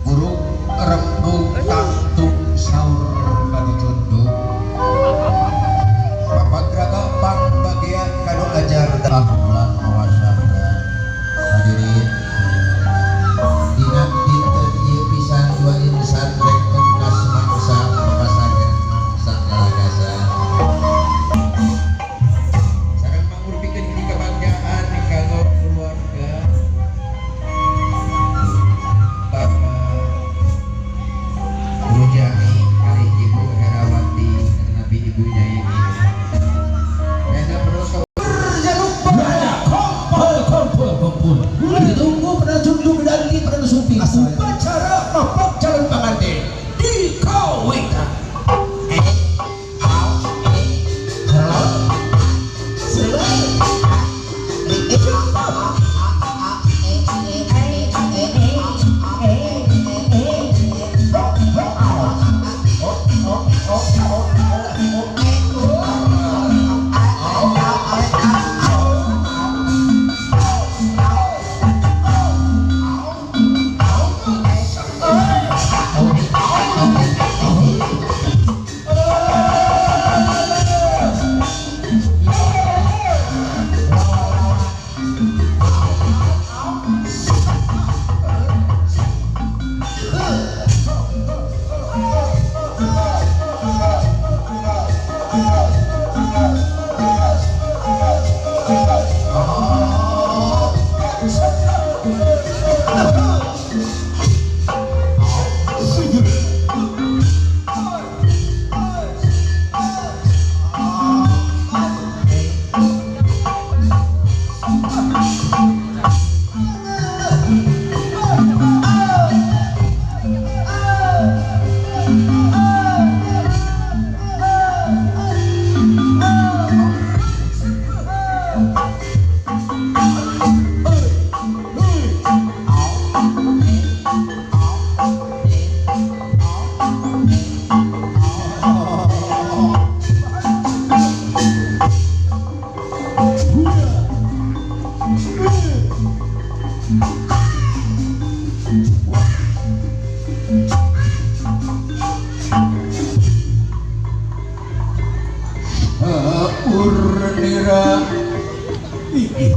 guru rembug taktuk saur kanu cunduk papagraga pangbagian kanu ajar ahlan wasahla hadirin dina dinten ieu pisan dua insan rek tungkas mangsa papasangan mangsa galagasa sareng mangurpikeun hiji kabanggaan kanggo keluarga Guru Jami kali Ibu Herawati Nabi ibunya ini Rena Broso jangan lupa kompol ditunggu pada junjung dan di pada supi upacara mapok calon pengantin di Kawita urnira iki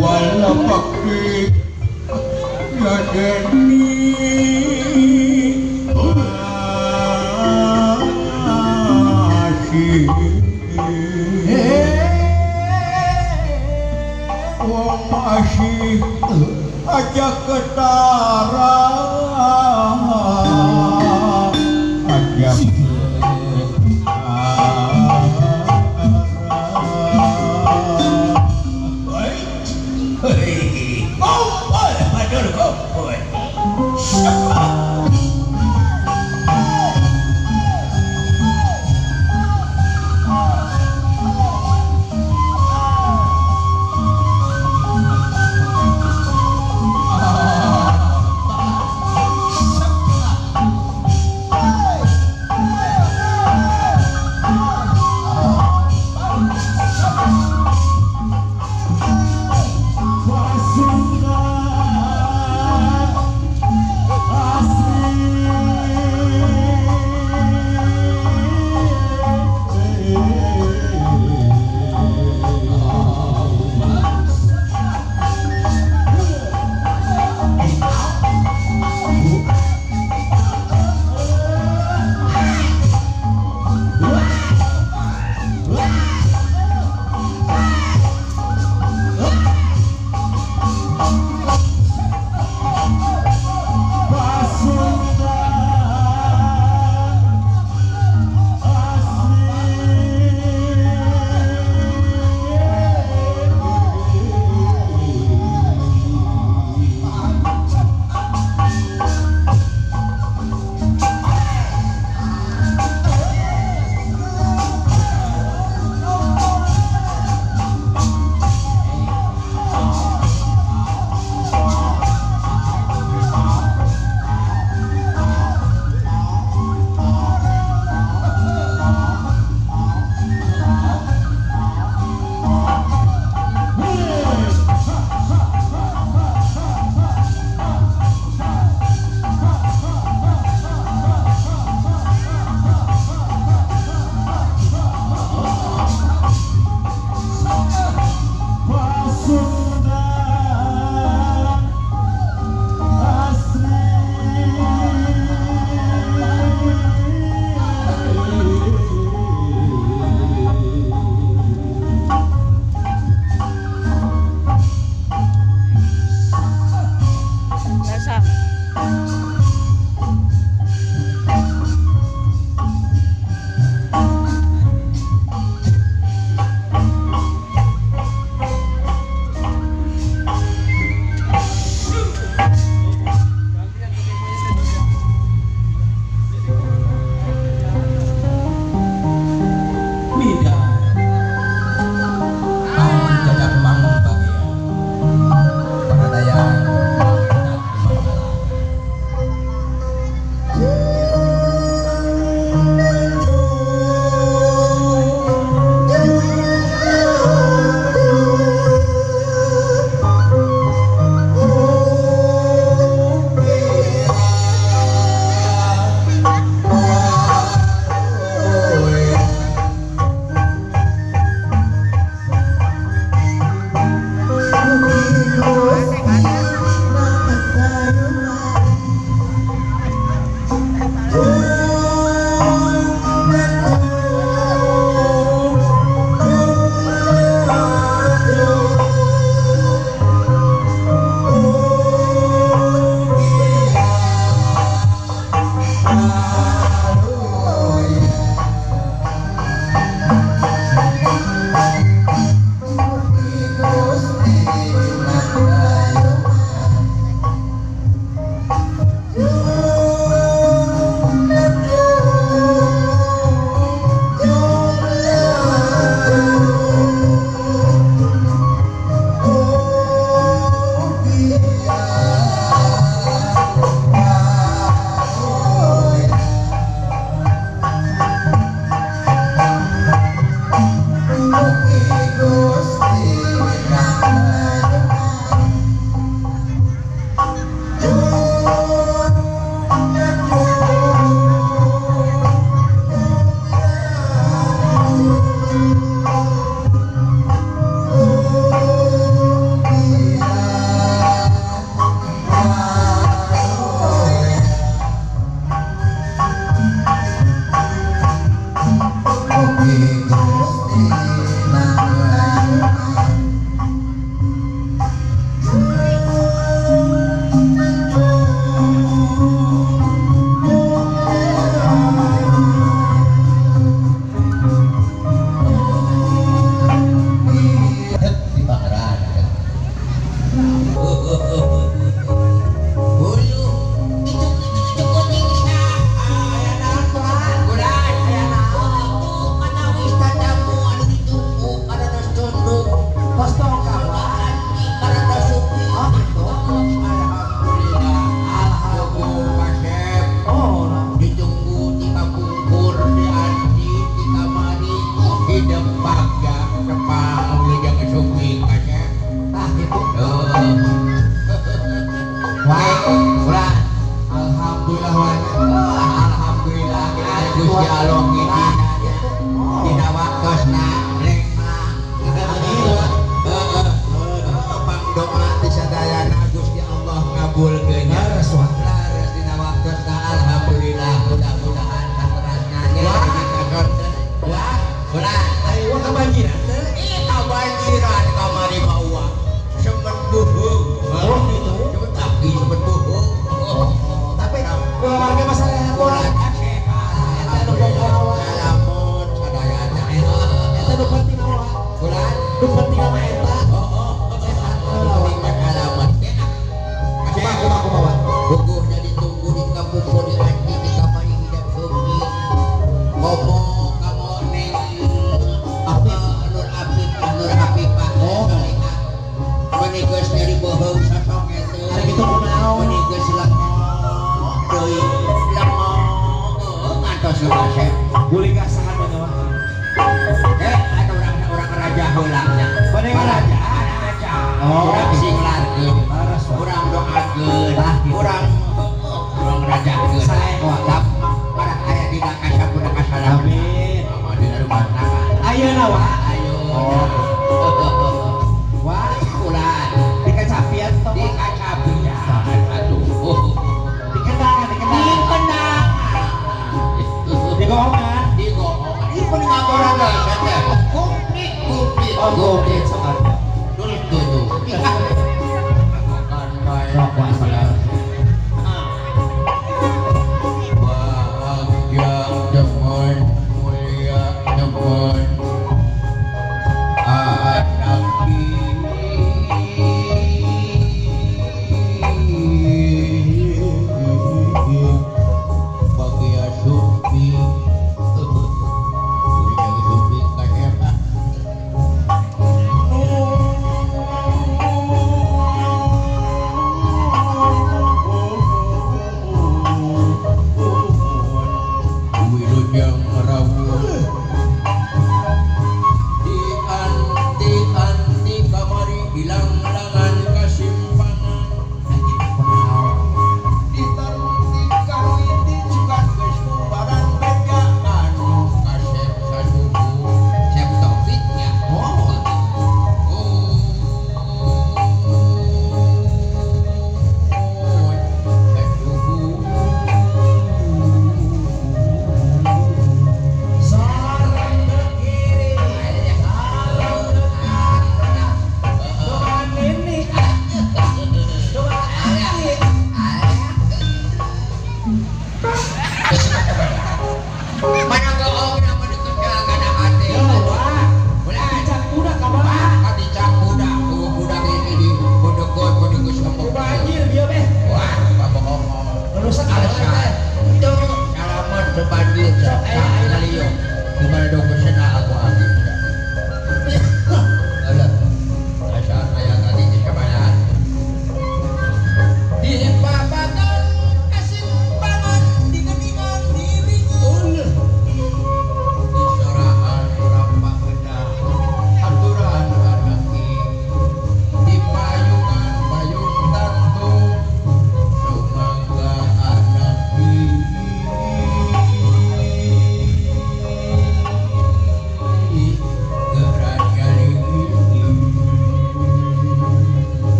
wala pakik ya deni wong masih aja ketara aja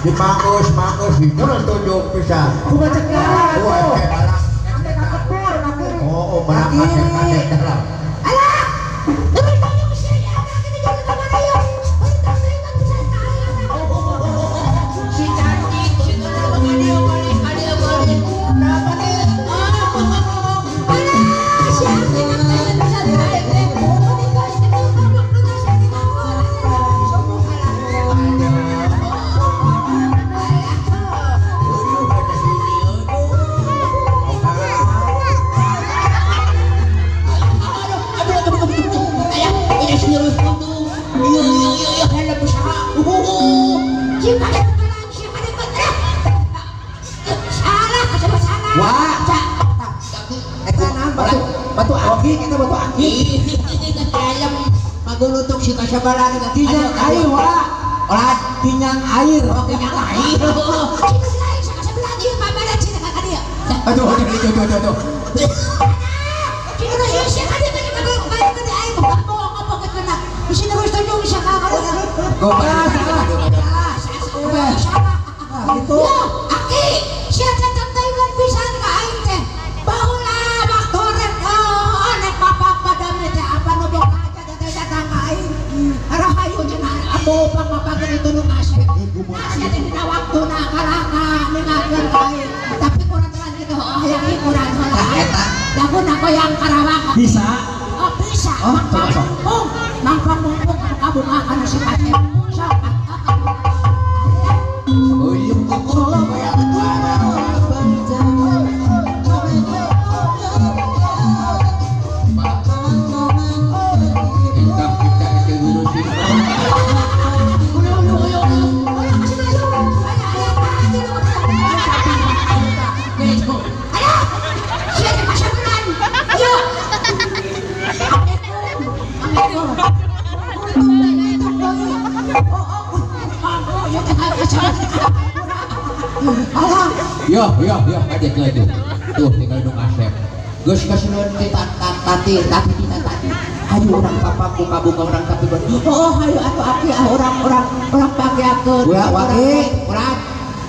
di mangus itu tunjuk bisa. Kumaha cek dalam. Wah, dalam. Sampai ka kebur nanti. Oh, benar kasep dalam. Alah, lebih banyak sih ya, kita jangan kemana yuk. Kita seringan bisa kaya. Si cantik, si kenapa dia boleh. Kenapa nih? Alah, si cantik yang bisa ditarik deh. Menikah istimewa waktunya saya tinggal sombong Wah, eta naon batu aki, kita batu aki. dalam magulutok si kasabalan nga Tinyang air, wah. Olah, tinyang air. Oke nga air. Sino lain sa kasabalan iyo mabalat sila ka kaniya. Aduh. Sino na iyo siya kaniya kaniya kaniya ay magbabawa ka pagkat ka na. Sino gusto niyo siya ka kaniya. Go pa. Itu aki siya tatay man pisan ka ay te. Bahula baktoren nagpapapadami te apa no bok aja datang ay. Arahayo dyan amo pang mapaganito nung asya. Asya din na waktu na kalaka ningagan kay. Tapi kurang telan gitu hayang ikuran ay. Dagon ako yang Karawang. Bisa. Oh bisa. Mangpang kabunga ka na si Kate. So, Yo, aja tuh. Tuh tinggal dong asep. Geus kasihan tati. ayo orang papaku kabuka orang tapi oh ayo atuh aki orang pakeakeun Urang.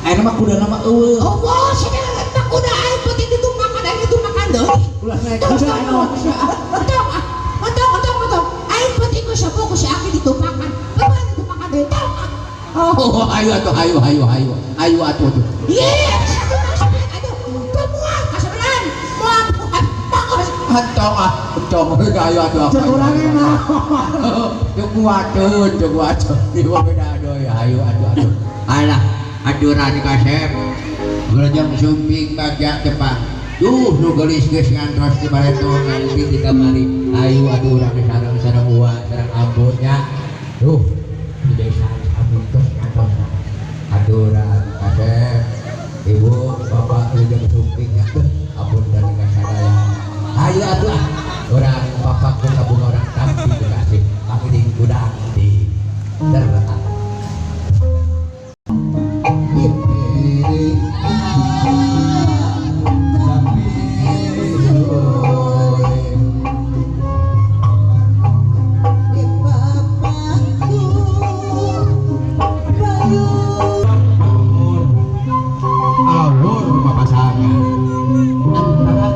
Aya mah kuda nama eueuh. oh wah sini tak kuda aing penting ditumpakan aing ditumpakan deui Ulah naik kuda anu. Mantap. Aing penting ku sapu ku si aki ditumpakan. Apa ditumpakan deui? Oh, ayo atuh. Iya, aduh, temuan kasabelan. Moal Hancong ayo atuh. Cek urang enak. Cuk wateun. Di beda aduh ayo atuh. Alah, aduran kasep. Gerejang sumping bagja depan. Nu geulis geus ngantros di bareto ngalih di kamari. Ayo aduh urang sareng uang, sareng ampunnya. Duh, di desa ampun tos ngantros. Aduran kasep. Ibu, bapak gerejang sumping ya. Ampun dari kasadaya. Ayo atuh orang bapak pun kabung orang tapi dikasih pakai di gudang di deraan. Alur papasangan antara